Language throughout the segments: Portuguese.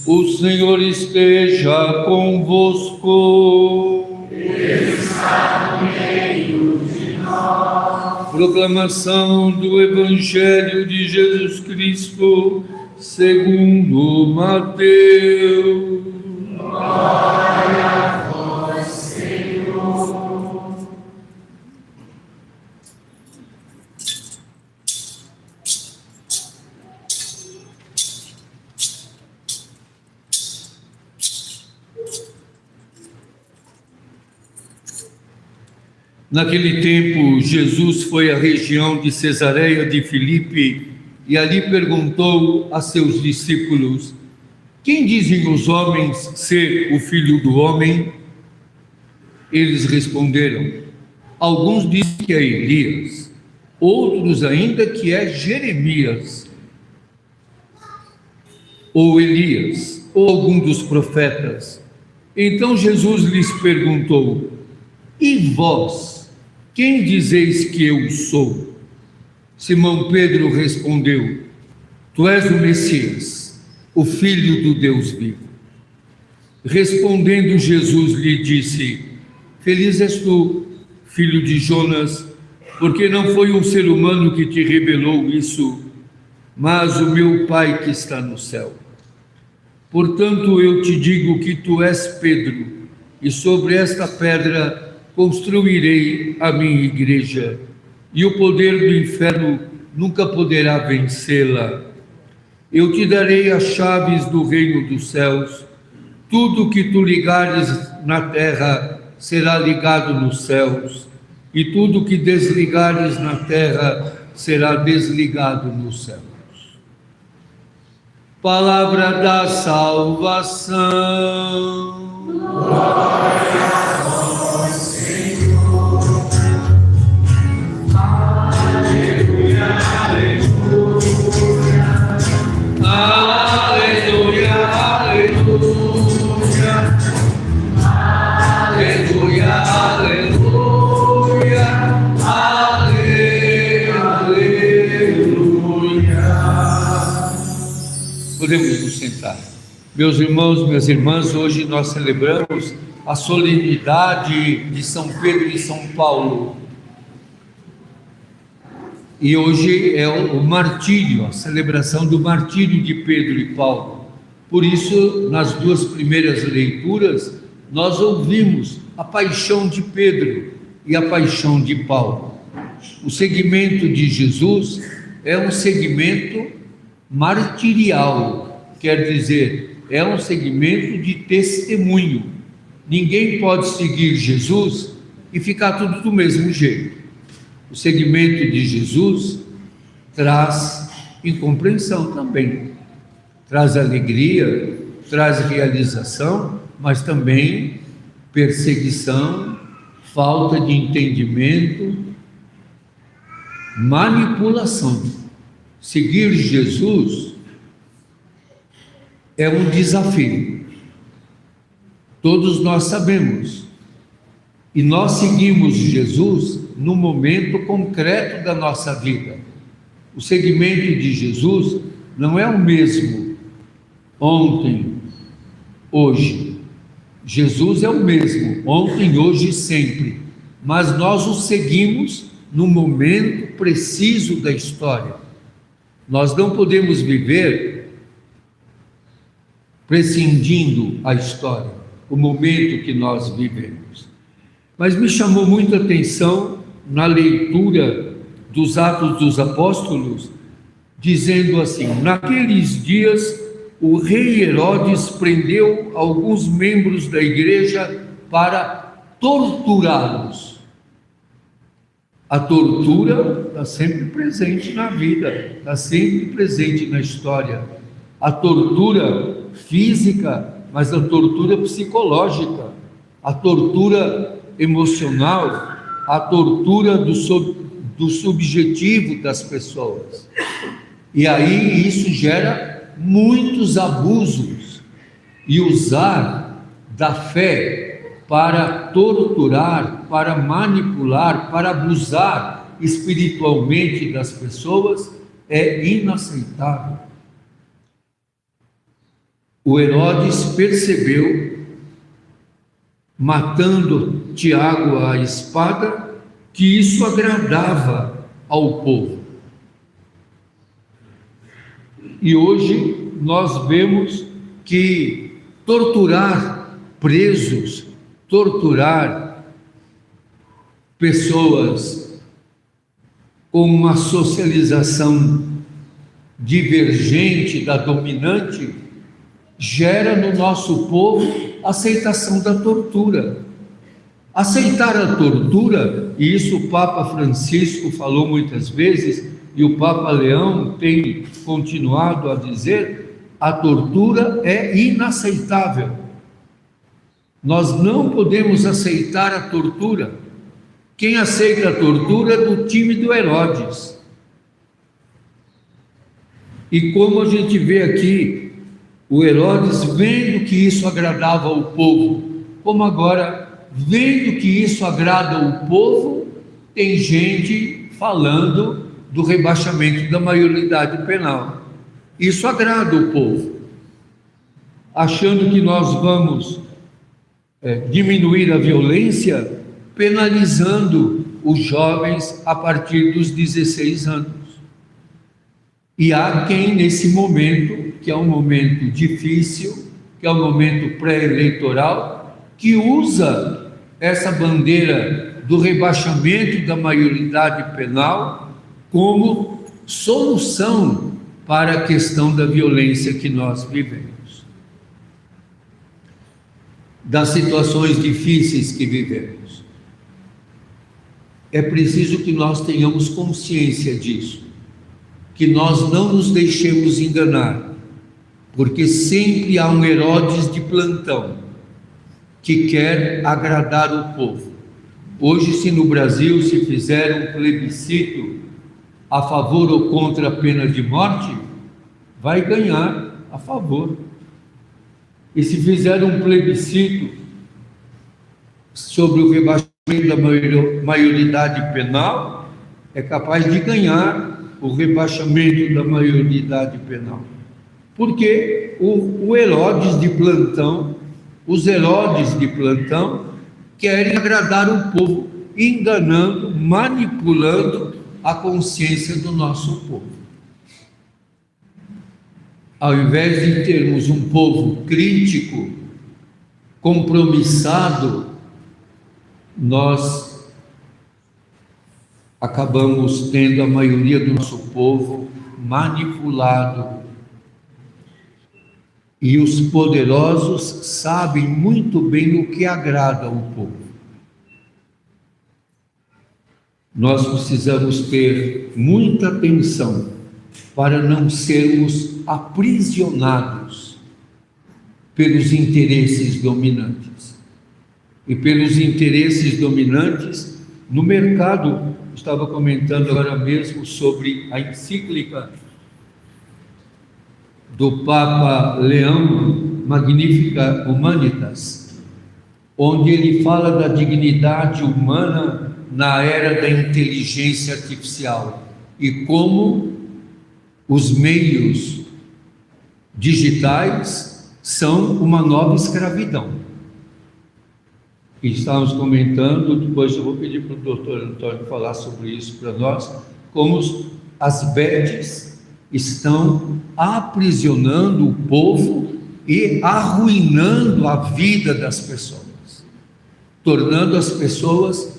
O Senhor esteja convosco. Está no meio de nós. Proclamação do Evangelho de Jesus Cristo, segundo Mateus. Glória a vós, Senhor. Naquele tempo, Jesus foi à região de Cesareia de Filipe e ali perguntou a seus discípulos: quem dizem os homens ser o Filho do Homem? Eles responderam: alguns dizem que é Elias, outros ainda que é Jeremias, ou Elias, ou algum dos profetas. Então Jesus lhes perguntou: e vós, quem dizeis que eu sou? Simão Pedro respondeu: tu és o Messias, o Filho do Deus vivo. Respondendo Jesus lhe disse: feliz és tu, filho de Jonas, porque não foi um ser humano que te revelou isso, mas o meu Pai que está no céu. Portanto, eu te digo que tu és Pedro, e sobre esta pedra construirei a minha igreja, e o poder do inferno nunca poderá vencê-la. Eu te darei as chaves do reino dos céus. Tudo que tu ligares na terra será ligado nos céus, e tudo que desligares na terra será desligado nos céus. Palavra da salvação. Glória a vós, Senhor. Aleluia, aleluia. Aleluia, aleluia. Aleluia, aleluia. Aleluia. Podemos nos sentar. Meus irmãos, minhas irmãs, hoje nós celebramos a solenidade de São Pedro e São Paulo. E hoje é o martírio, a celebração do martírio de Pedro e Paulo. Por isso, nas duas primeiras leituras, nós ouvimos a paixão de Pedro e a paixão de Paulo. O segmento de Jesus é um segmento martirial, quer dizer, é um segmento de testemunho. Ninguém pode seguir Jesus e ficar tudo do mesmo jeito. O segmento de Jesus traz incompreensão também, traz alegria, traz realização, mas também perseguição, falta de entendimento, manipulação. Seguir Jesus é um desafio. Todos nós sabemos. E nós seguimos Jesus no momento concreto da nossa vida. O segmento de Jesus não é o mesmo ontem, hoje. Jesus é o mesmo ontem, hoje e sempre. Mas nós o seguimos no momento preciso da história. Nós não podemos viver prescindindo a história, o momento que nós vivemos. Mas me chamou muito a atenção na leitura dos Atos dos Apóstolos, dizendo assim: naqueles dias o rei Herodes prendeu alguns membros da igreja para torturá-los. A tortura está sempre presente na vida, está sempre presente na história. A tortura física, mas a tortura psicológica, a tortura emocional, a tortura do subjetivo das pessoas. E aí isso gera muitos abusos, e usar da fé para torturar, para manipular, para abusar espiritualmente das pessoas é inaceitável. O Herodes percebeu, matando Tiago à espada, que isso agradava ao povo. E hoje nós vemos que torturar presos, torturar pessoas com uma socialização divergente da dominante, gera no nosso povo aceitação da tortura. Aceitar a tortura, e isso o Papa Francisco falou muitas vezes, e o Papa Leão tem continuado a dizer, a tortura é inaceitável. Nós não podemos aceitar a tortura. Quem aceita a tortura é do time do Herodes. E como a gente vê aqui, o Herodes, vendo que isso agradava ao povo, como agora, vendo que isso agrada ao povo, tem gente falando do rebaixamento da maioridade penal. Isso agrada o povo, achando que nós vamos diminuir a violência, penalizando os jovens a partir dos 16 anos. E há quem nesse momento, que é um momento difícil, que é um momento pré-eleitoral, que usa essa bandeira do rebaixamento da maioridade penal como solução para a questão da violência que nós vivemos, das situações difíceis que vivemos. É preciso que nós tenhamos consciência disso, que nós não nos deixemos enganar, porque sempre há um Herodes de plantão que quer agradar o povo. Hoje, se no Brasil se fizer um plebiscito a favor ou contra a pena de morte, vai ganhar a favor. E se fizer um plebiscito sobre o rebaixamento da maioridade penal, é capaz de ganhar o rebaixamento da maioridade penal. Porque o Herodes de plantão, os Herodes de plantão, querem agradar o povo, enganando, manipulando a consciência do nosso povo. Ao invés de termos um povo crítico, compromissado, nós acabamos tendo a maioria do nosso povo manipulado. E os poderosos sabem muito bem o que agrada ao povo. Nós precisamos ter muita atenção para não sermos aprisionados pelos interesses dominantes. E pelos interesses dominantes no mercado. Estava comentando agora mesmo sobre a encíclica do Papa Leão, Magnificat Humanitas, onde ele fala da dignidade humana na era da inteligência artificial e como os meios digitais são uma nova escravidão. E estávamos comentando, depois eu vou pedir para o doutor Antônio falar sobre isso para nós, como as bets estão aprisionando o povo e arruinando a vida das pessoas, tornando as pessoas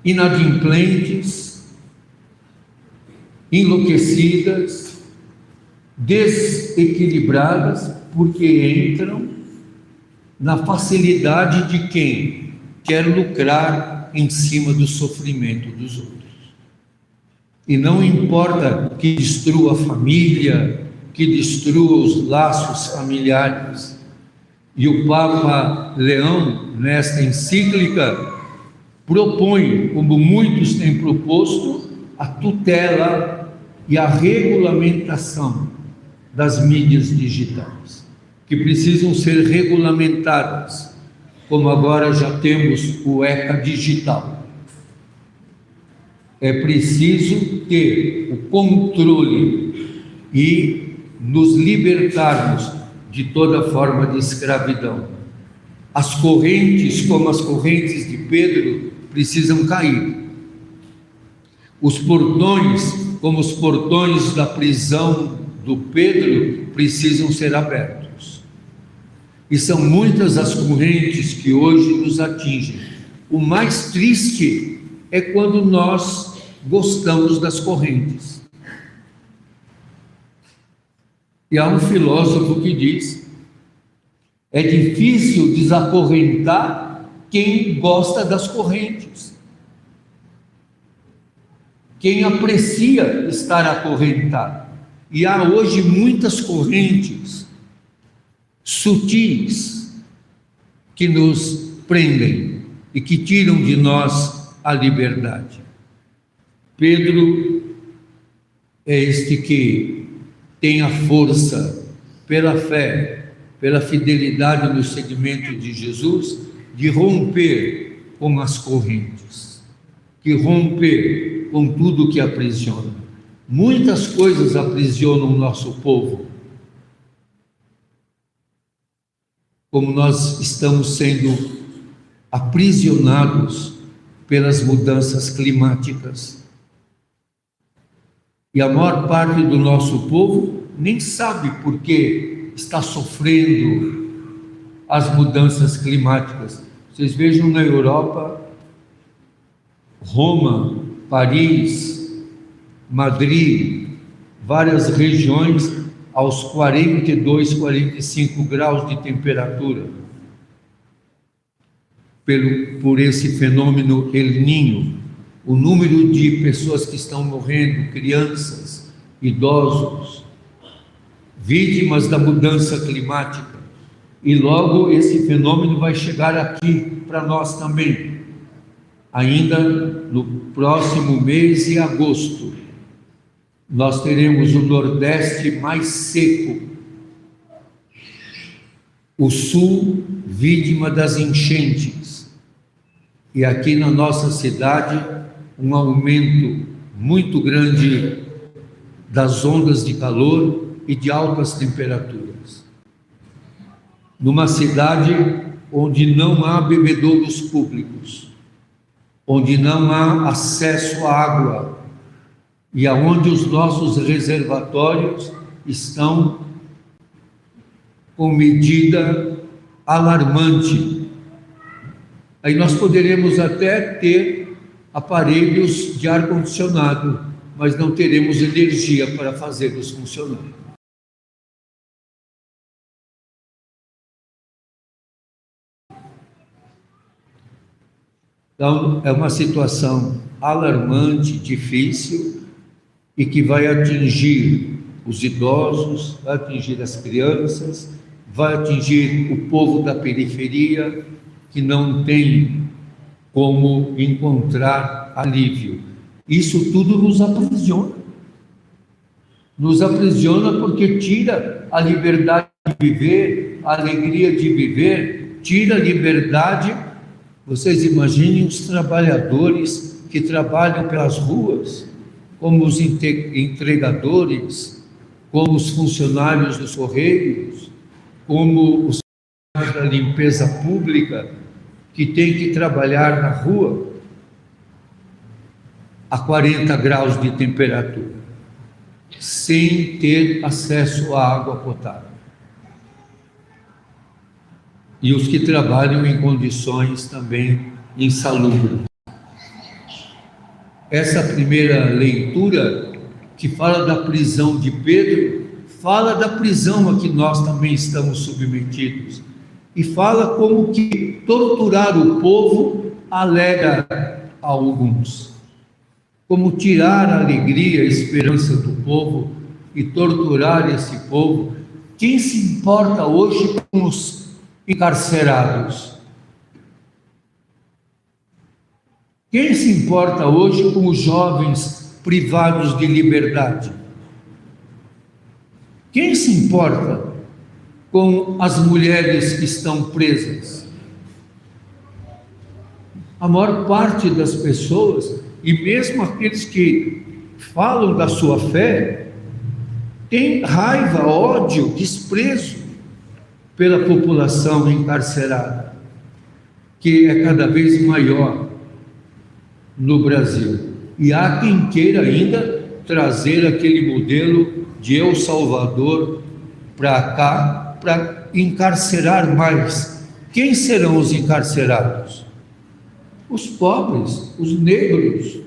inadimplentes, enlouquecidas, desequilibradas, porque entram na facilidade de quem quer lucrar em cima do sofrimento dos outros. E não importa que destrua a família, que destrua os laços familiares. E o Papa Leão, nesta encíclica, propõe, como muitos têm proposto, a tutela e a regulamentação das mídias digitais, que precisam ser regulamentadas, como agora já temos o ECA digital. É preciso ter o controle e nos libertarmos de toda forma de escravidão. As correntes, como as correntes de Pedro, precisam cair. Os portões, como os portões da prisão do Pedro, precisam ser abertos. E são muitas as correntes que hoje nos atingem. O mais triste é quando nós gostamos das correntes. E há um filósofo que diz: é difícil desacorrentar quem gosta das correntes, quem aprecia estar acorrentado. E há hoje muitas correntes sutis que nos prendem e que tiram de nós a liberdade. Pedro é este que tem a força, pela fé, pela fidelidade no seguimento de Jesus, de romper com as correntes, de romper com tudo que aprisiona. Muitas coisas aprisionam o nosso povo, como nós estamos sendo aprisionados pelas mudanças climáticas. E a maior parte do nosso povo nem sabe por que está sofrendo as mudanças climáticas. Vocês vejam na Europa, Roma, Paris, Madrid, várias regiões aos 42, 45 graus de temperatura, por esse fenômeno El Niño. O número de pessoas que estão morrendo, crianças, idosos, vítimas da mudança climática. E logo esse fenômeno vai chegar aqui para nós também, ainda no próximo mês de agosto. Nós teremos o Nordeste mais seco, o Sul vítima das enchentes, e aqui na nossa cidade um aumento muito grande das ondas de calor e de altas temperaturas. Numa cidade onde não há bebedouros públicos, onde não há acesso à água, e aonde os nossos reservatórios estão com medida alarmante. Aí nós poderemos até ter aparelhos de ar-condicionado, mas não teremos energia para fazê-los funcionar. Então, é uma situação alarmante, difícil, e que vai atingir os idosos, vai atingir as crianças, vai atingir o povo da periferia, que não tem como encontrar alívio. Isso tudo nos aprisiona. Nos aprisiona porque tira a liberdade de viver, a alegria de viver, tira a liberdade. Vocês imaginem os trabalhadores que trabalham pelas ruas, como os entregadores, como os funcionários dos Correios, como os funcionários da limpeza pública, que têm que trabalhar na rua a 40 graus de temperatura, sem ter acesso à água potável. E os que trabalham em condições também insalubres. Essa primeira leitura, que fala da prisão de Pedro, fala da prisão a que nós também estamos submetidos. E fala como que torturar o povo alegra a alguns. Como tirar a alegria, a esperança do povo e torturar esse povo. Quem se importa hoje com os encarcerados? Quem se importa hoje com os jovens privados de liberdade? Quem se importa com as mulheres que estão presas? A maior parte das pessoas, e mesmo aqueles que falam da sua fé, tem raiva, ódio, desprezo pela população encarcerada, que é cada vez maior no Brasil. E há quem queira ainda trazer aquele modelo de El Salvador para cá, para encarcerar mais. Quem serão os encarcerados? Os pobres, os negros,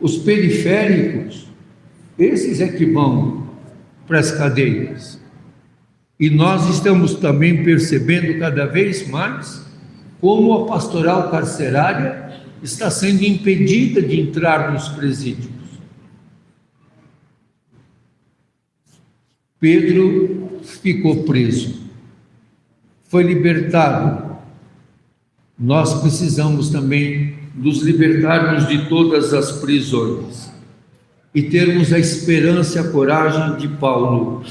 os periféricos. Esses é que vão para as cadeias. E nós estamos também percebendo cada vez mais como a pastoral carcerária está sendo impedida de entrar nos presídios. Pedro ficou preso, foi libertado. Nós precisamos também nos libertarmos de todas as prisões e termos a esperança e a coragem de Paulo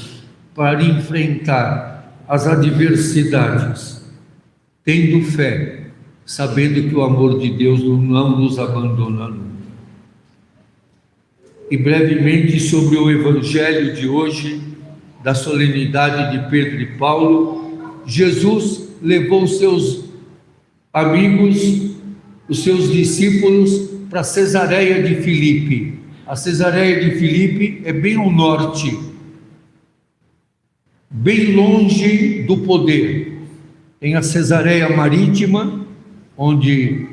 para enfrentar as adversidades, tendo fé, sabendo que o amor de Deus não nos abandona nunca. E brevemente sobre o evangelho de hoje, da solenidade de Pedro e Paulo, Jesus levou os seus amigos, os seus discípulos para Cesareia de Filipe. A Cesareia de Filipe é bem ao norte, bem longe do poder. Tem a Cesareia Marítima, onde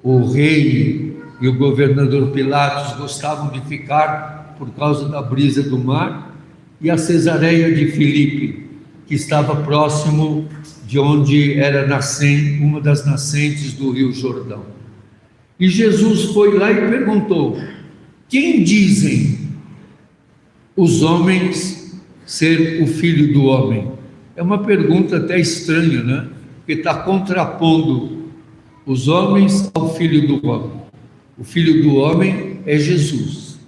o rei e o governador Pilatos gostavam de ficar por causa da brisa do mar, e a Cesareia de Filipe, que estava próximo de onde era uma das nascentes do Rio Jordão. E Jesus foi lá e perguntou: quem dizem os homens ser o Filho do Homem? É uma pergunta até estranha, né? Porque está contrapondo os homens ao Filho do Homem. O Filho do Homem é Jesus,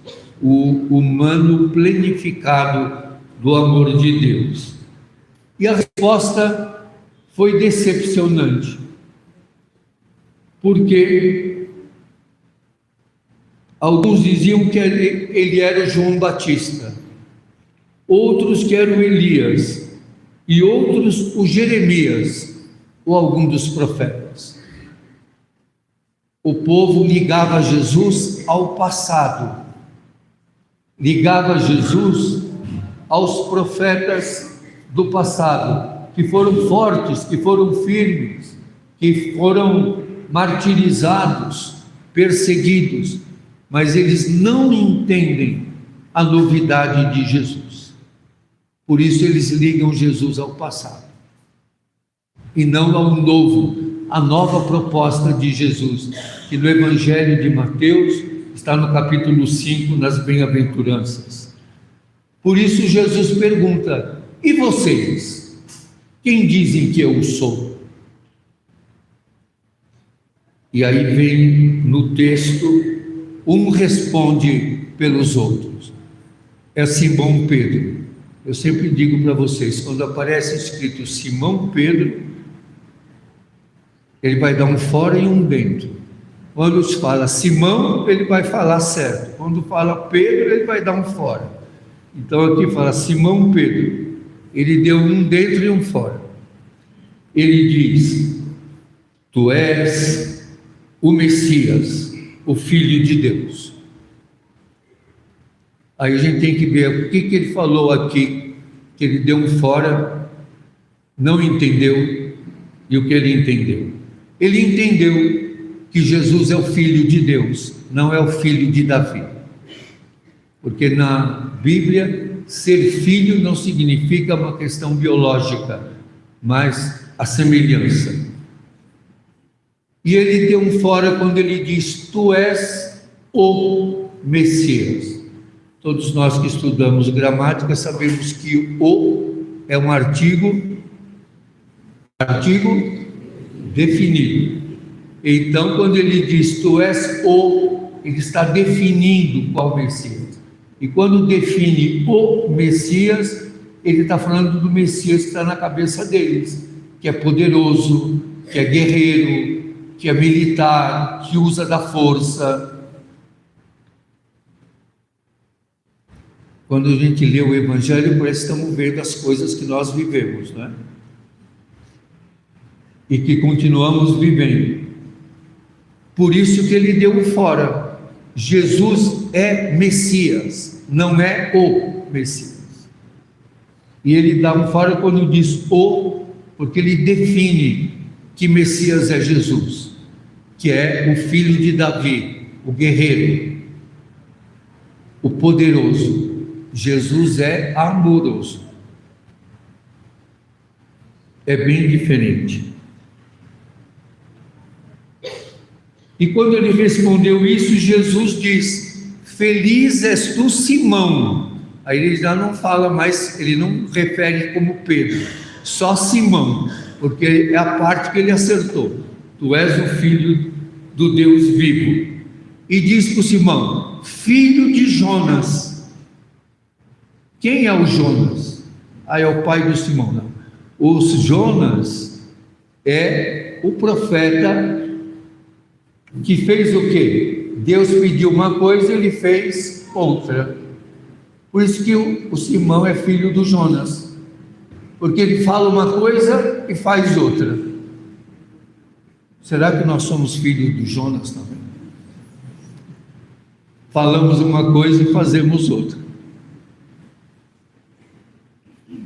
o humano plenificado do amor de Deus. E a resposta foi decepcionante, porque alguns diziam que ele era João Batista, outros que eram Elias, e outros o Jeremias, ou algum dos profetas. O povo ligava Jesus ao passado, ligava Jesus aos profetas do passado, que foram fortes, que foram firmes, que foram martirizados, perseguidos, mas eles não entendem a novidade de Jesus. Por isso eles ligam Jesus ao passado e não ao novo, a nova proposta de Jesus, que no Evangelho de Mateus está no capítulo 5, nas bem-aventuranças. Por isso Jesus pergunta: e vocês? Quem dizem que eu sou? E aí vem no texto, um responde pelos outros. É Simão Pedro. Eu sempre digo para vocês, quando aparece escrito Simão Pedro, ele vai dar um fora e um dentro. Quando se fala Simão, ele vai falar certo. Quando fala Pedro, ele vai dar um fora. Então aqui fala Simão Pedro. Ele deu um dentro e um fora. Ele diz: tu és o Messias, o Filho de Deus. Aí a gente tem que ver o que ele falou aqui, que ele deu um fora, não entendeu, e o que ele entendeu. Ele entendeu que Jesus é o Filho de Deus, não é o filho de Davi. Porque na Bíblia, ser filho não significa uma questão biológica, mas a semelhança. E ele deu um fora quando ele diz: tu és o Messias. Todos nós que estudamos gramática sabemos que o é um artigo definido. Então, quando ele diz tu és o, ele está definindo qual Messias. E quando define o Messias, ele está falando do Messias que está na cabeça deles, que é poderoso, que é guerreiro, que é militar, que usa da força. Quando a gente lê o Evangelho, parece que estamos vendo as coisas que nós vivemos, né? E que continuamos vivendo. Por isso que ele deu fora. Jesus é Messias, não é o Messias. E ele dá um fora quando diz o, porque ele define que Messias é Jesus, que é o filho de Davi, o guerreiro, o poderoso. Jesus é amoroso. É bem diferente. E quando ele respondeu isso, Jesus diz: feliz és tu, Simão. Aí ele já não fala mais, ele não refere como Pedro, só Simão, porque é a parte que ele acertou. Tu és o filho do Deus vivo. E diz para o Simão: filho de Jonas. Quem é o Jonas? Ah, é o pai do Simão. Não. O Jonas é o profeta que fez o quê? Deus pediu uma coisa, ele fez outra. Por isso que o Simão é filho do Jonas, porque ele fala uma coisa e faz outra. Será que nós somos filhos do Jonas também? Falamos uma coisa e fazemos outra.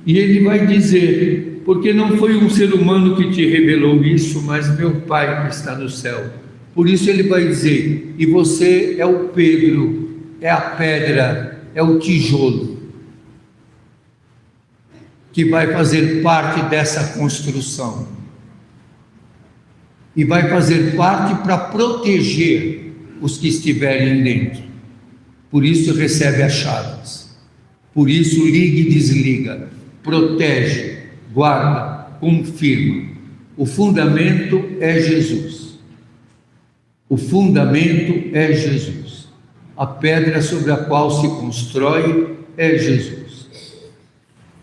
E ele vai dizer: porque não foi um ser humano que te revelou isso, mas meu Pai que está no céu. Por isso ele vai dizer: e você é o Pedro, é a pedra, é o tijolo, que vai fazer parte dessa construção. E vai fazer parte para proteger os que estiverem dentro. Por isso recebe as chaves. Por isso liga e desliga. Protege, guarda, confirma. O fundamento é Jesus. O fundamento é Jesus. A pedra sobre a qual se constrói é Jesus.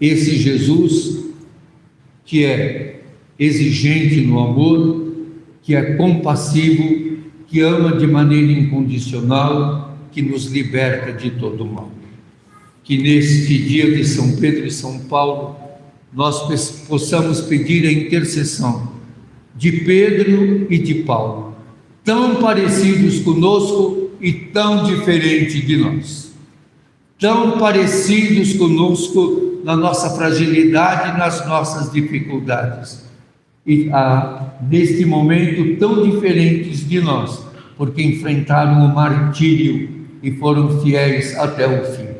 Esse Jesus que é exigente no amor, que é compassivo, que ama de maneira incondicional, que nos liberta de todo mal. Que neste dia de São Pedro e São Paulo, nós possamos pedir a intercessão de Pedro e de Paulo, tão parecidos conosco e tão diferentes de nós, tão parecidos conosco na nossa fragilidade e nas nossas dificuldades, e neste momento tão diferentes de nós, porque enfrentaram o martírio e foram fiéis até o fim.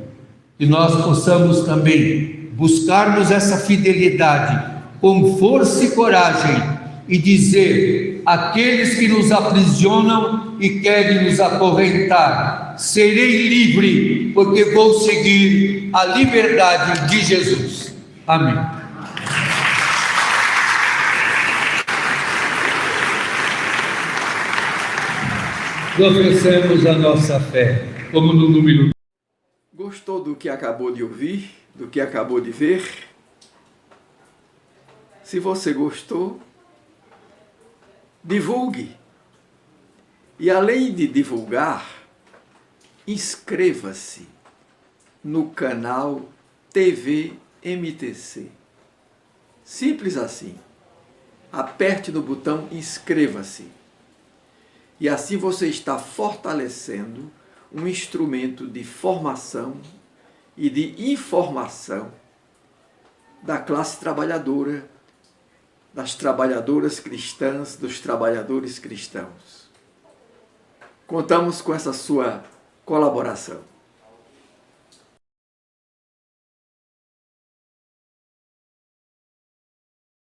Que nós possamos também buscarmos essa fidelidade com força e coragem e dizer àqueles que nos aprisionam e querem nos acorrentar: serei livre, porque vou seguir a liberdade de Jesus. Amém. Professemos a nossa fé, como no número. Gostou do que acabou de ouvir, do que acabou de ver? Se você gostou, divulgue. E além de divulgar, inscreva-se no canal TV MTC. Simples assim. Aperte no botão inscreva-se. E assim você está fortalecendo um instrumento de formação e de informação da classe trabalhadora, das trabalhadoras cristãs, dos trabalhadores cristãos. Contamos com essa sua colaboração.